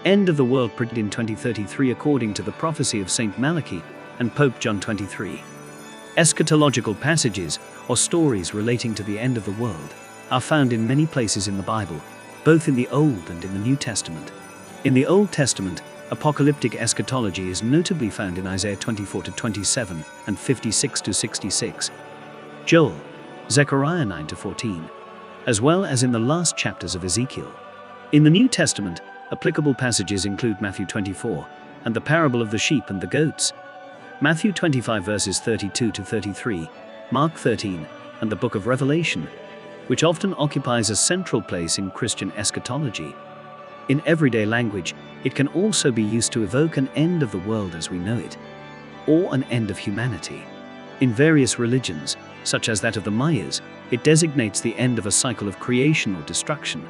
End of the world predicted in 2033 according to the prophecy of Saint Malachi and Pope John 23. Eschatological passages, or stories relating to the end of the world, are found in many places in the Bible, both in the Old and in the New Testament. In the Old Testament, apocalyptic eschatology is notably found in Isaiah 24-27 and 56-66, Joel, Zechariah 9-14, as well as in the last chapters of Ezekiel. In the New Testament, applicable passages include Matthew 24 and the parable of the sheep and the goats, Matthew 25 verses 32-33, Mark 13, and the book of Revelation, which often occupies a central place in Christian eschatology. In everyday language, it can also be used to evoke an end of the world as we know it, or an end of humanity. In various religions, such as that of the Mayas, it designates the end of a cycle of creation or destruction,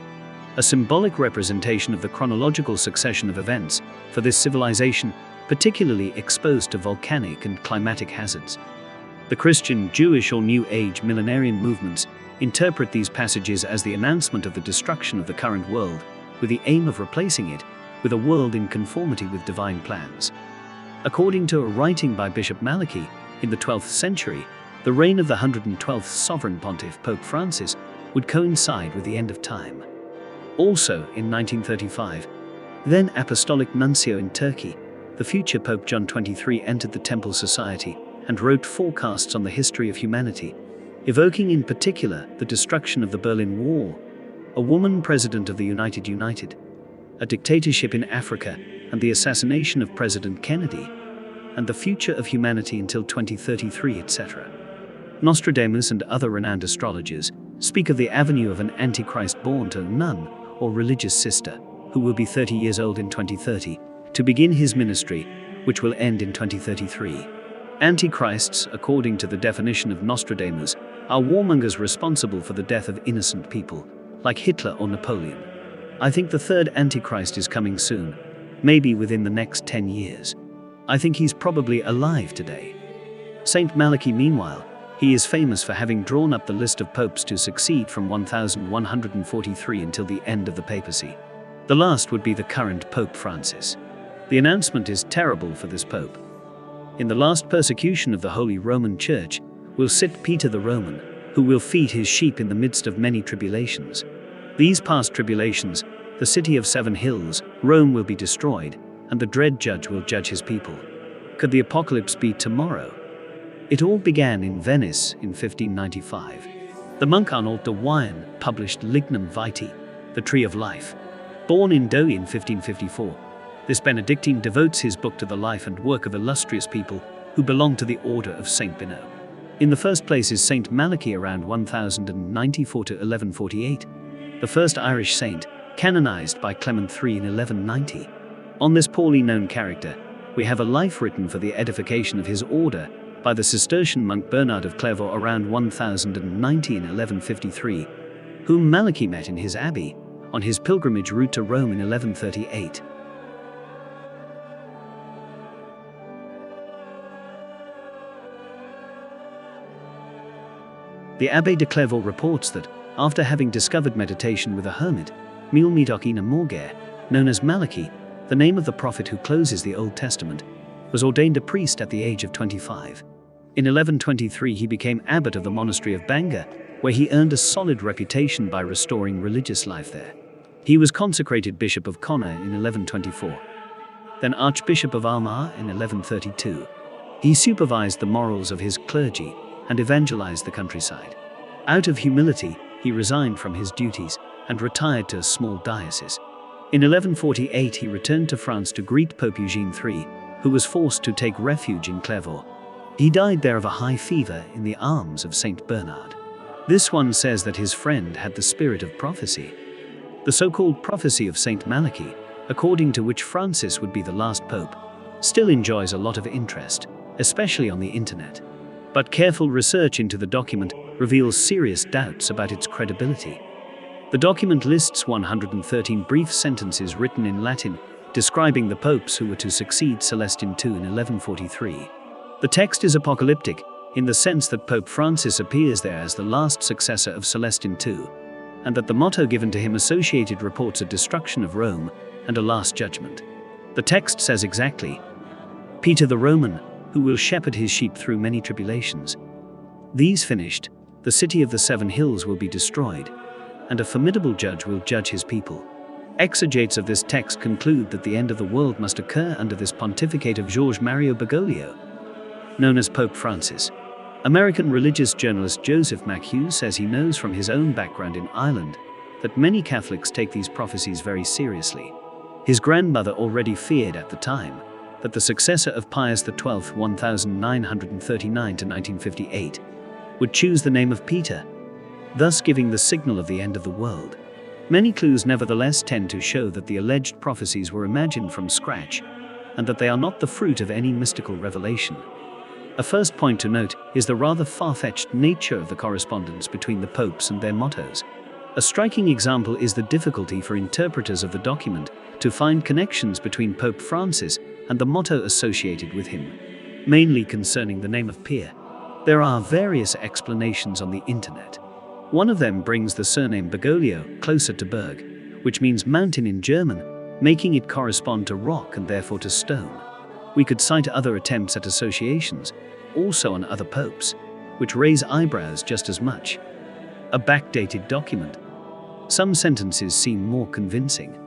a symbolic representation of the chronological succession of events for this civilization, particularly exposed to volcanic and climatic hazards. The Christian, Jewish, or New Age millenarian movements interpret these passages as the announcement of the destruction of the current world, with the aim of replacing it with a world in conformity with divine plans. According to a writing by Bishop Malachi in the 12th century, the reign of the 112th sovereign pontiff Pope Francis would coincide with the end of time. Also, in 1935, then Apostolic Nuncio in Turkey, the future Pope John 23 entered the Temple Society and wrote forecasts on the history of humanity, evoking in particular the destruction of the Berlin Wall, a woman president of the United, a dictatorship in Africa, and the assassination of President Kennedy, and the future of humanity until 2033, etc. Nostradamus and other renowned astrologers speak of the avenue of an Antichrist born to a nun or religious sister, who will be 30 years old in 2030, to begin his ministry, which will end in 2033. Antichrists, according to the definition of Nostradamus, are warmongers responsible for the death of innocent people, like Hitler or Napoleon. I think the third Antichrist is coming soon, maybe within the next 10 years. I think he's probably alive today. Saint Malachi, meanwhile, he is famous for having drawn up the list of popes to succeed from 1143 until the end of the papacy. The last would be the current Pope Francis. The announcement is terrible for this pope. In the last persecution of the Holy Roman Church will sit Peter the Roman, who will feed his sheep in the midst of many tribulations. These past tribulations, the city of 7 hills, Rome, will be destroyed, and the dread judge will judge his people. Could the apocalypse be tomorrow? It all began in Venice in 1595. The monk Arnold de Wian published Lignum Vitae, the Tree of Life. Born in Douai in 1554, this Benedictine devotes his book to the life and work of illustrious people who belong to the order of Saint Benoît. In the first place is Saint Malachi around 1094 to 1148, the first Irish saint, canonized by Clement III in 1190. On this poorly known character, we have a life written for the edification of his order by the Cistercian monk Bernard of Clairvaux around 1090 in 1153, whom Malachi met in his abbey on his pilgrimage route to Rome in 1138. The Abbé de Clairvaux reports that, after having discovered meditation with a hermit, Mulmidokina Morgaire, known as Malachi, the name of the prophet who closes the Old Testament, was ordained a priest at the age of 25. In 1123 he became abbot of the monastery of Bangor, where he earned a solid reputation by restoring religious life there. He was consecrated Bishop of Connor in 1124, then Archbishop of Armagh in 1132. He supervised the morals of his clergy and evangelized the countryside. Out of humility, he resigned from his duties and retired to a small diocese. In 1148 he returned to France to greet Pope Eugene III, who was forced to take refuge in Clairvaux. He died there of a high fever in the arms of Saint Bernard. This one says that his friend had the spirit of prophecy. The so-called prophecy of Saint Malachi, according to which Francis would be the last pope, still enjoys a lot of interest, especially on the internet. But careful research into the document reveals serious doubts about its credibility. The document lists 113 brief sentences written in Latin describing the popes who were to succeed Celestine II in 1143. The text is apocalyptic in the sense that Pope Francis appears there as the last successor of Celestine II, and that the motto given to him associated reports a destruction of Rome and a last judgment. The text says exactly, Peter the Roman, who will shepherd his sheep through many tribulations. These finished, the city of the 7 hills will be destroyed, and a formidable judge will judge his people. Exegetes of this text conclude that the end of the world must occur under this pontificate of George Mario Bergoglio, known as Pope Francis. American religious journalist Joseph McHugh says he knows from his own background in Ireland that many Catholics take these prophecies very seriously. His grandmother already feared at the time that the successor of Pius XII, 1939 to 1958, would choose the name of Peter, thus giving the signal of the end of the world. Many clues nevertheless tend to show that the alleged prophecies were imagined from scratch, and that they are not the fruit of any mystical revelation. A first point to note is the rather far-fetched nature of the correspondence between the popes and their mottos. A striking example is the difficulty for interpreters of the document to find connections between Pope Francis and the motto associated with him, mainly concerning the name of Pierre. There are various explanations on the internet. One of them brings the surname Bergoglio closer to Berg, which means mountain in German, making it correspond to rock and therefore to stone. We could cite other attempts at associations, also on other popes, which raise eyebrows just as much. A backdated document. Some sentences seem more convincing.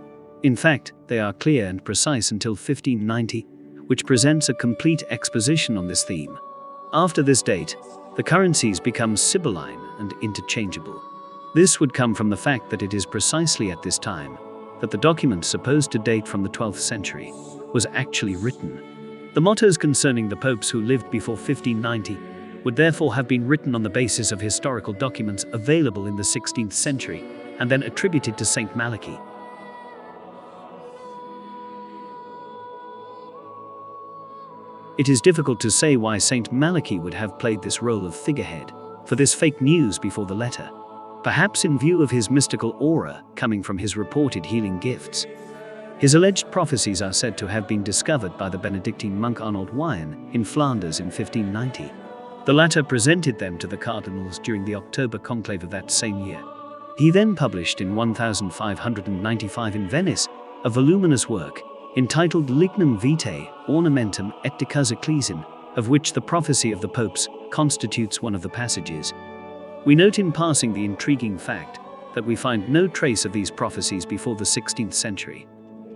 In fact, they are clear and precise until 1590, which presents a complete exposition on this theme. After this date, the currencies become Sibylline and interchangeable. This would come from the fact that it is precisely at this time that the document, supposed to date from the 12th century, was actually written. The mottos concerning the popes who lived before 1590 would therefore have been written on the basis of historical documents available in the 16th century and then attributed to Saint Malachi. It is difficult to say why Saint Malachi would have played this role of figurehead for this fake news before the letter, perhaps in view of his mystical aura coming from his reported healing gifts. His alleged prophecies are said to have been discovered by the Benedictine monk Arnold Wyon in Flanders in 1590. The latter presented them to the cardinals during the October conclave of that same year. He then published in 1595 in Venice a voluminous work entitled Lignum Vitae Ornamentum et Decus Ecclesiae, of which the prophecy of the popes constitutes one of the passages. We note in passing the intriguing fact that we find no trace of these prophecies before the 16th century.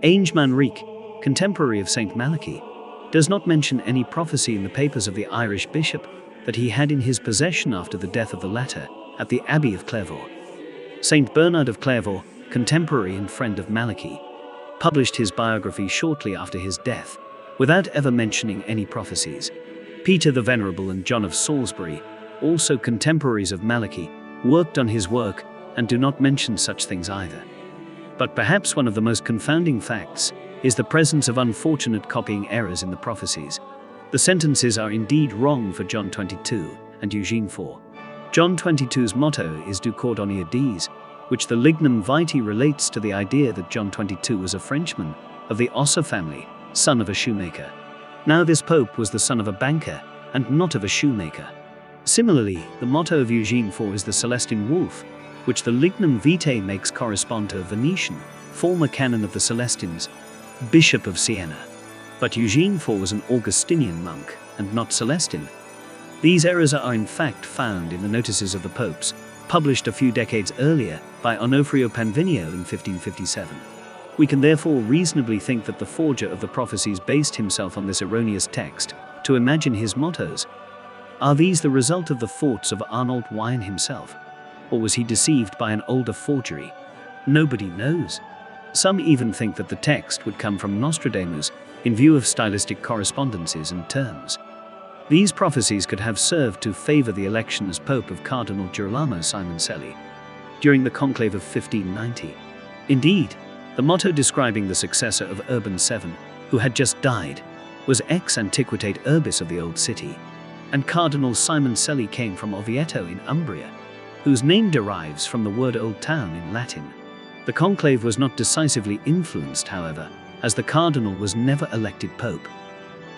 Angeman Riek, contemporary of Saint Malachi, does not mention any prophecy in the papers of the Irish bishop that he had in his possession after the death of the latter at the Abbey of Clairvaux. Saint Bernard of Clairvaux, contemporary and friend of Malachi, published his biography shortly after his death, without ever mentioning any prophecies. Peter the Venerable and John of Salisbury, also contemporaries of Malachi, worked on his work and do not mention such things either. But perhaps one of the most confounding facts is the presence of unfortunate copying errors in the prophecies. The sentences are indeed wrong for John 22 and Eugene 4. John 22's motto is Du cordonnier dies, which the Lignum Vitae relates to the idea that John 22 was a Frenchman of the Ossa family, son of a shoemaker. Now this pope was the son of a banker and not of a shoemaker. Similarly, the motto of Eugene 4 is the Celestine wolf, which the Lignum Vitae makes correspond to a Venetian, former canon of the Celestines, Bishop of Siena. But Eugene 4 was an Augustinian monk and not Celestine. These errors are in fact found in the notices of the popes, published a few decades earlier by Onofrio Panvinio in 1557. We can therefore reasonably think that the forger of the prophecies based himself on this erroneous text to imagine his mottos. Are these the result of the thoughts of Arnold Wyon himself? Or was he deceived by an older forgery? Nobody knows. Some even think that the text would come from Nostradamus in view of stylistic correspondences and terms. These prophecies could have served to favor the election as Pope of Cardinal Girolamo Simoncelli during the conclave of 1590. Indeed, the motto describing the successor of Urban VII, who had just died, was Ex Antiquitate Urbis of the Old City, and Cardinal Simoncelli came from Orvieto in Umbria, whose name derives from the word Old Town in Latin. The conclave was not decisively influenced, however, as the cardinal was never elected pope.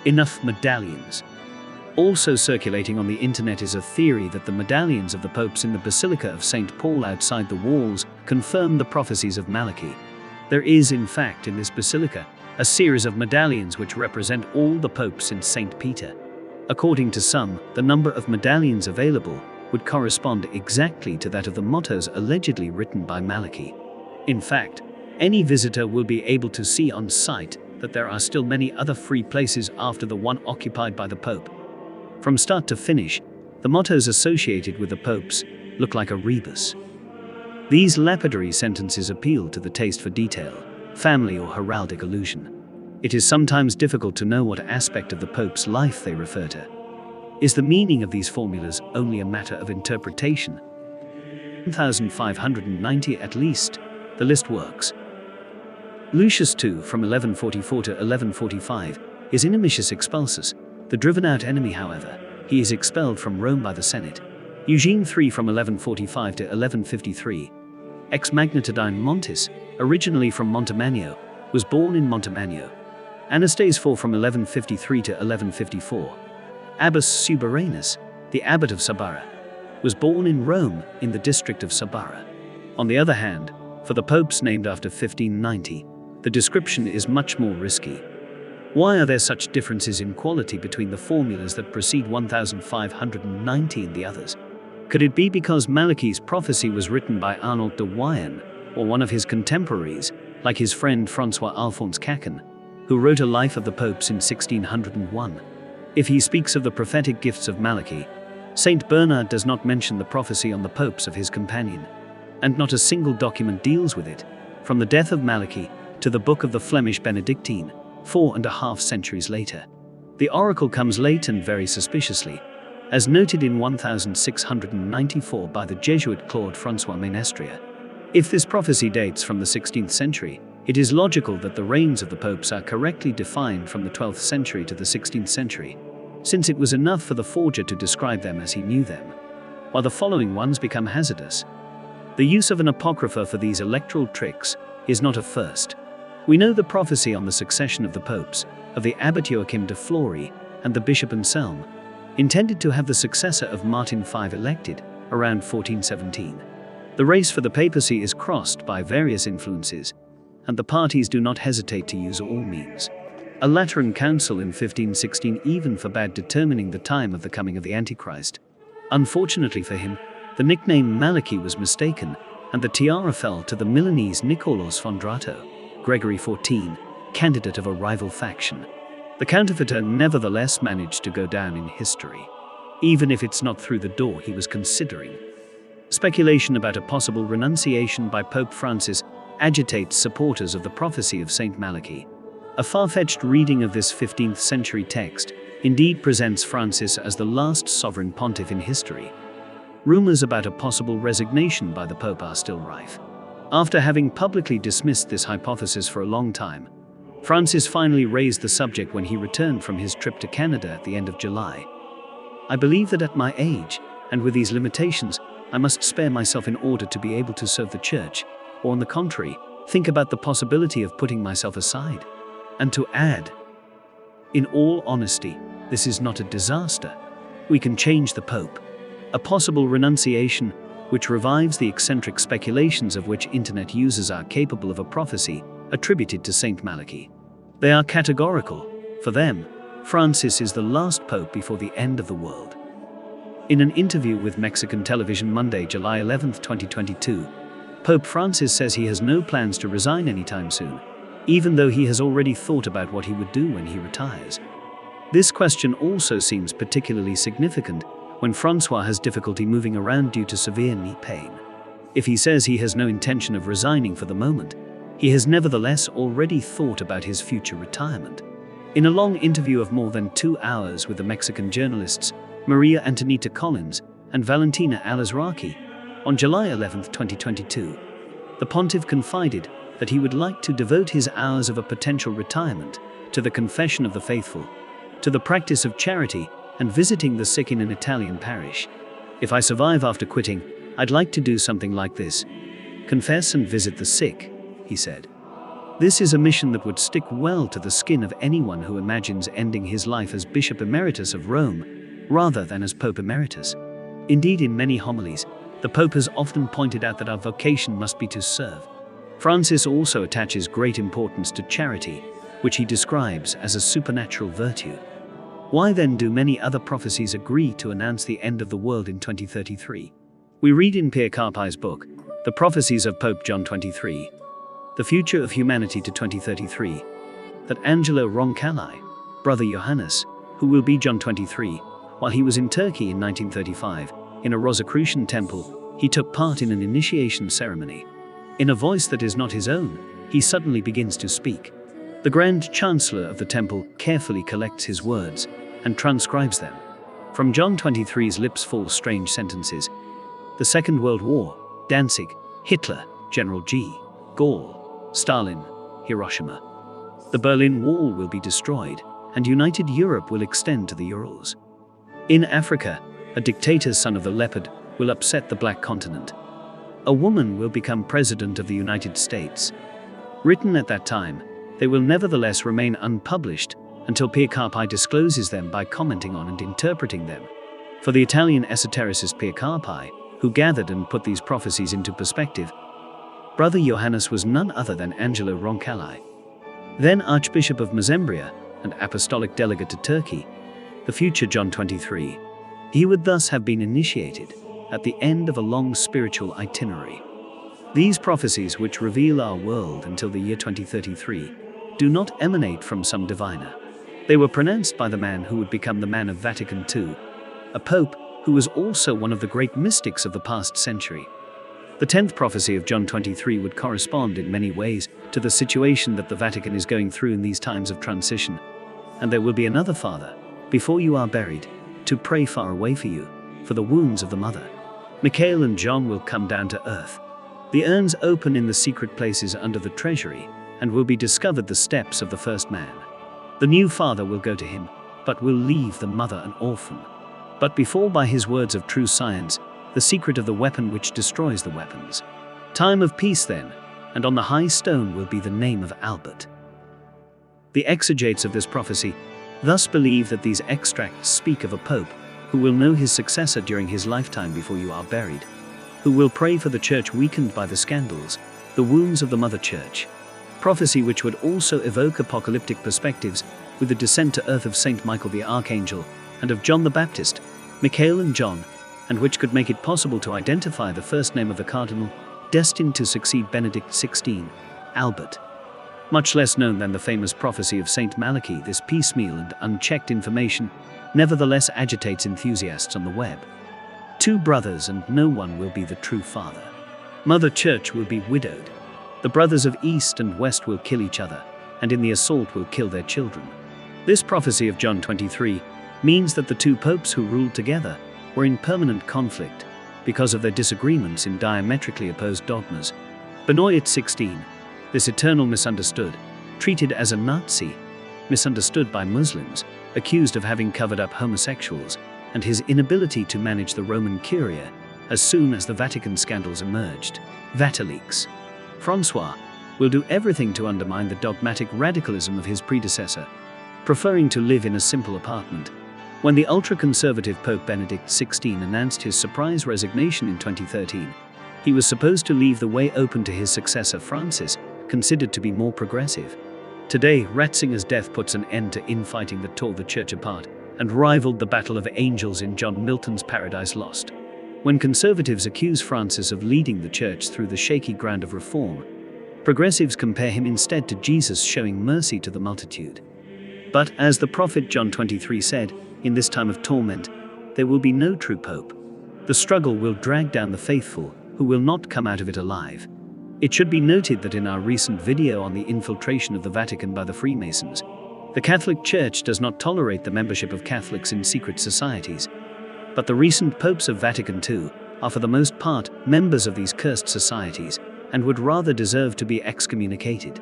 Enough medallions. Also circulating on the internet is a theory that the medallions of the popes in the Basilica of St. Paul outside the walls confirm the prophecies of Malachi. There is, in fact, in this basilica, a series of medallions which represent all the popes since St. Peter. According to some, the number of medallions available would correspond exactly to that of the mottos allegedly written by Malachi. In fact, any visitor will be able to see on sight that there are still many other free places after the one occupied by the Pope. From start to finish, the mottos associated with the popes look like a rebus. These lapidary sentences appeal to the taste for detail, family or heraldic allusion. It is sometimes difficult to know what aspect of the Pope's life they refer to. Is the meaning of these formulas only a matter of interpretation? 1590 at least, the list works. Lucius II, from 1144 to 1145, is inimicius expulsus, the driven-out enemy. However, he is expelled from Rome by the Senate. Eugene III, from 1145 to 1153, ex magnatidine Montis, originally from Montemagno, was born in Montemagno. Anastase IV, from 1153 to 1154, Abbas Suburanus, the abbot of Sabara, was born in Rome in the district of Sabara. On the other hand, for the popes named after 1590, the description is much more risky. Why are there such differences in quality between the formulas that precede 1590 and the others? Could it be because Malachi's prophecy was written by Arnauld de Wien, or one of his contemporaries, like his friend François-Alphonse Cacon, who wrote a life of the popes in 1601? If he speaks of the prophetic gifts of Malachi, Saint Bernard does not mention the prophecy on the popes of his companion, and not a single document deals with it, from the death of Malachi to the book of the Flemish Benedictine, 4.5 centuries later. The oracle comes late and very suspiciously, as noted in 1694 by the Jesuit Claude François Ménestria. If this prophecy dates from the 16th century, it is logical that the reigns of the popes are correctly defined from the 12th century to the 16th century, since it was enough for the forger to describe them as he knew them, while the following ones become hazardous. The use of an apocrypha for these electoral tricks is not a first. We know the prophecy on the succession of the popes, of the abbot Joachim de Flory and the bishop Anselm, intended to have the successor of Martin V elected around 1417. The race for the papacy is crossed by various influences, and the parties do not hesitate to use all means. A Lateran council in 1516 even forbade determining the time of the coming of the Antichrist. Unfortunately for him, the nickname Malachi was mistaken, and the tiara fell to the Milanese Nikolaos Fondrato, Gregory XIV, candidate of a rival faction. The counterfeiter nevertheless managed to go down in history, even if it's not through the door he was considering. Speculation about a possible renunciation by Pope Francis agitates supporters of the prophecy of Saint Malachi. A far-fetched reading of this 15th century text indeed presents Francis as the last sovereign pontiff in history. Rumors about a possible resignation by the Pope are still rife. After having publicly dismissed this hypothesis for a long time, Francis finally raised the subject when he returned from his trip to Canada at the end of July. "I believe that at my age, and with these limitations, I must spare myself in order to be able to serve the Church, or on the contrary, think about the possibility of putting myself aside." And to add, "In all honesty, this is not a disaster. We can change the Pope." A possible renunciation, which revives the eccentric speculations of which internet users are capable of a prophecy attributed to Saint Malachi. They are categorical. For them, Francis is the last pope before the end of the world. In an interview with Mexican television Monday, July 11, 2022, Pope Francis says he has no plans to resign anytime soon, even though he has already thought about what he would do when he retires. This question also seems particularly significant when Francois has difficulty moving around due to severe knee pain. If he says he has no intention of resigning for the moment, he has nevertheless already thought about his future retirement. In a long interview of more than 2 hours with the Mexican journalists Maria Antonieta Collins and Valentina Alizraki on July 11, 2022, the pontiff confided that he would like to devote his hours of a potential retirement to the confession of the faithful, to the practice of charity, and visiting the sick in an Italian parish. "If I survive after quitting, I'd like to do something like this: confess and visit the sick," he said. This is a mission that would stick well to the skin of anyone who imagines ending his life as Bishop Emeritus of Rome, rather than as Pope Emeritus. Indeed, in many homilies, the Pope has often pointed out that our vocation must be to serve. Francis also attaches great importance to charity, which he describes as a supernatural virtue. Why then do many other prophecies agree to announce the end of the world in 2033? We read in Pierre Carpi's book, The Prophecies of Pope John XXIII, The Future of Humanity to 2033, that Angelo Roncalli, brother Johannes, who will be John XXIII, while he was in Turkey in 1935, in a Rosicrucian temple, he took part in an initiation ceremony. In a voice that is not his own, he suddenly begins to speak. The Grand Chancellor of the temple carefully collects his words and transcribes them. From John XXIII's lips fall strange sentences. The Second World War, Danzig, Hitler, General G. Gaulle, Stalin, Hiroshima. The Berlin Wall will be destroyed, and united Europe will extend to the Urals. In Africa, a dictator's son of the leopard will upset the black continent. A woman will become president of the United States. Written at that time, they will nevertheless remain unpublished until Pierre Carpi discloses them by commenting on and interpreting them. For the Italian esotericist Pierre Carpi, who gathered and put these prophecies into perspective, Brother Johannes was none other than Angelo Roncalli, then Archbishop of Mesembria and Apostolic Delegate to Turkey, the future John XXIII. He would thus have been initiated at the end of a long spiritual itinerary. These prophecies, which reveal our world until the year 2033, do not emanate from some diviner. They were pronounced by the man who would become the man of Vatican II, a pope who was also one of the great mystics of the past century. The 10th prophecy of John XXIII would correspond in many ways to the situation that the Vatican is going through in these times of transition. And there will be another Father, before you are buried, to pray far away for you, for the wounds of the mother. Michael and John will come down to earth. The urns open in the secret places under the treasury, and will be discovered the steps of the first man. The new father will go to him, but will leave the mother an orphan. But before by his words of true science, the secret of the weapon which destroys the weapons. Time of peace then, and on the high stone will be the name of Albert. The exegetes of this prophecy thus believe that these extracts speak of a pope who will know his successor during his lifetime before you are buried, who will pray for the church weakened by the scandals, the wounds of the mother church. Prophecy which would also evoke apocalyptic perspectives with the descent to earth of Saint Michael the Archangel and of John the Baptist, Michael and John, and which could make it possible to identify the first name of the cardinal destined to succeed Benedict XVI, Albert. Much less known than the famous prophecy of Saint Malachi, this piecemeal and unchecked information nevertheless agitates enthusiasts on the web. Two brothers and no one will be the true father. Mother Church will be widowed. The brothers of East and West will kill each other, and in the assault will kill their children. This prophecy of John XXIII means that the two popes who ruled together were in permanent conflict because of their disagreements in diametrically opposed dogmas. Benoit XVI, this eternal misunderstood, treated as a Nazi, misunderstood by Muslims, accused of having covered up homosexuals, and his inability to manage the Roman Curia as soon as the Vatican scandals emerged. Vatileaks. Francois will do everything to undermine the dogmatic radicalism of his predecessor, preferring to live in a simple apartment. When the ultra-conservative Pope Benedict XVI announced his surprise resignation in 2013, he was supposed to leave the way open to his successor Francis, considered to be more progressive. Today, Ratzinger's death puts an end to infighting that tore the church apart and rivaled the battle of angels in John Milton's Paradise Lost. When conservatives accuse Francis of leading the church through the shaky ground of reform, progressives compare him instead to Jesus showing mercy to the multitude. But as the prophet John XXIII said, in this time of torment, there will be no true pope. The struggle will drag down the faithful, who will not come out of it alive. It should be noted that in our recent video on the infiltration of the Vatican by the Freemasons, the Catholic Church does not tolerate the membership of Catholics in secret societies. But the recent popes of Vatican II are for the most part members of these cursed societies and would rather deserve to be excommunicated.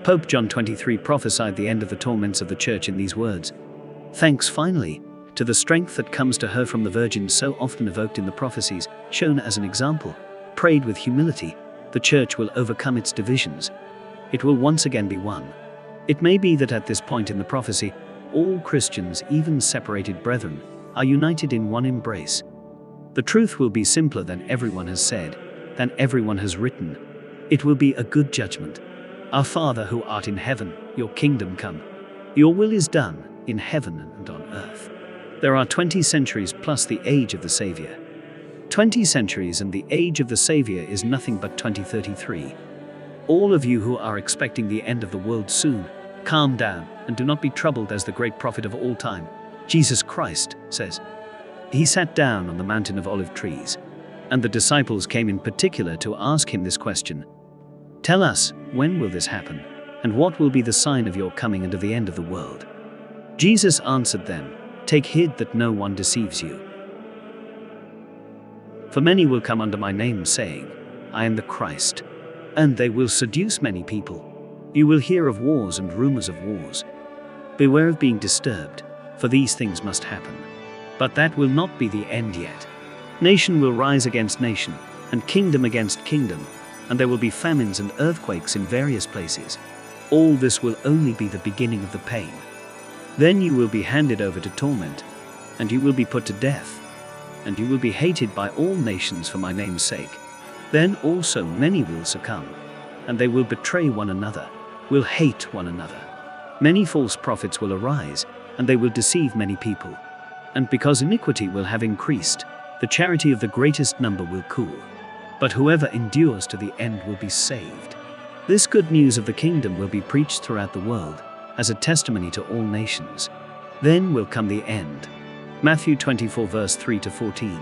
Pope John XXIII prophesied the end of the torments of the church in these words: "Thanks finally to the strength that comes to her from the Virgin so often evoked in the prophecies, shown as an example, prayed with humility, the church will overcome its divisions. It will once again be one." It may be that at this point in the prophecy, all Christians, even separated brethren, are united in one embrace. The truth will be simpler than everyone has said, than everyone has written. It will be a good judgment. Our Father who art in heaven, your kingdom come. Your will is done, in heaven and on earth. There are 20 centuries plus the age of the Savior. 20 centuries and the age of the Savior is nothing but 2033. All of you who are expecting the end of the world soon, calm down and do not be troubled, as the great prophet of all time, Jesus Christ, says. He sat down on the mountain of olive trees, and the disciples came in particular to ask him this question: "Tell us, when will this happen? And what will be the sign of your coming and of the end of the world?" Jesus answered them, "Take heed that no one deceives you. For many will come under my name, saying, 'I am the Christ,' and they will seduce many people. You will hear of wars and rumors of wars. Beware of being disturbed, for these things must happen. But that will not be the end yet. Nation will rise against nation, and kingdom against kingdom, and there will be famines and earthquakes in various places. All this will only be the beginning of the pain. Then you will be handed over to torment, and you will be put to death, and you will be hated by all nations for my name's sake. Then also many will succumb, and they will betray one another, will hate one another. Many false prophets will arise, and they will deceive many people. And because iniquity will have increased, the charity of the greatest number will cool. But whoever endures to the end will be saved. This good news of the kingdom will be preached throughout the world, as a testimony to all nations. Then will come the end." Matthew 24 verse 3-14.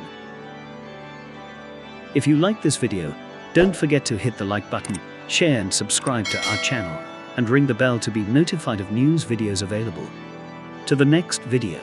If you like this video, don't forget to hit the like button, share and subscribe to our channel, and ring the bell to be notified of news videos available. To the next video.